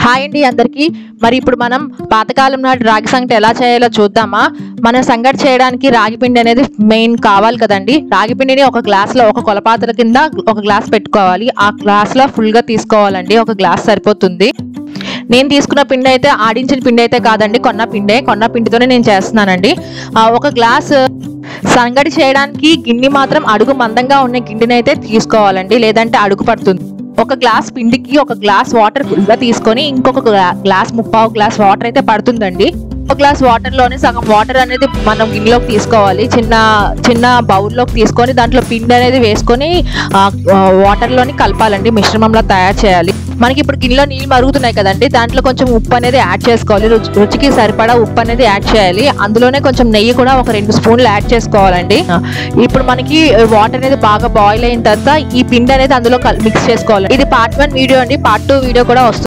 Hi అండి అందరికీ. మరి ఇప్పుడు మనం పాతకాలం నాటి రాగి సంగటి ఎలా చేయాలో చూద్దామా. మన సంగటి చేయడానికి రాగి పిండి అనేది మెయిన్ కావాలి కదండి. రాగి పిండిని ఒక గ్లాస్లో ఒక కొలపాత్ర కింద ఒక గ్లాస్ పెట్టుకోవాలి. ఆ గ్లాస్లో ఫుల్గా తీసుకోవాలండి. ఒక గ్లాస్ సరిపోతుంది. నేను తీసుకున్న పిండి అయితే ఆడించిన పిండి అయితే కాదండి, కొన్న పిండితోనే నేను చేస్తున్నానండి. ఒక గ్లాస్ సంగటి చేయడానికి గిన్నె మాత్రం అడుగు మందంగా ఉన్న గిన్నెని అయితే తీసుకోవాలండి, లేదంటే అడుగు పడుతుంది. ఒక గ్లాస్ పిండికి ఒక గ్లాస్ వాటర్ ఫుల్గా తీసుకొని ఇంకొక గ్లాస్ ముప్పావు గ్లాస్ వాటర్ అయితే పడుతుందండి. ఒక గ్లాస్ వాటర్లోనే సగం వాటర్ అనేది మనం గిన్నెలోకి తీసుకోవాలి. చిన్న బౌల్లోకి తీసుకొని దాంట్లో పిండి అనేది వేసుకొని వాటర్లోని కలపాలండి, మిశ్రమంలో తయారు చేయాలి. మనకి ఇప్పుడు గిన్నెలో నీళ్ళు మరుగుతున్నాయి కదండి, దాంట్లో కొంచెం ఉప్పు అనేది యాడ్ చేసుకోవాలి. రుచికి సరిపడా ఉప్పు అనేది యాడ్ చేయాలి. అందులోనే కొంచెం నెయ్యి కూడా ఒక 2 స్పూన్లు యాడ్ చేసుకోవాలండి. ఇప్పుడు మనకి వాటర్ అనేది బాగా బాయిల్ అయిన తర్వాత ఈ పిండి అనేది అందులో మిక్స్ చేసుకోవాలి. ఇది పార్ట్ 1 వీడియో అండి, పార్ట్ 2 వీడియో కూడా వస్తుంది.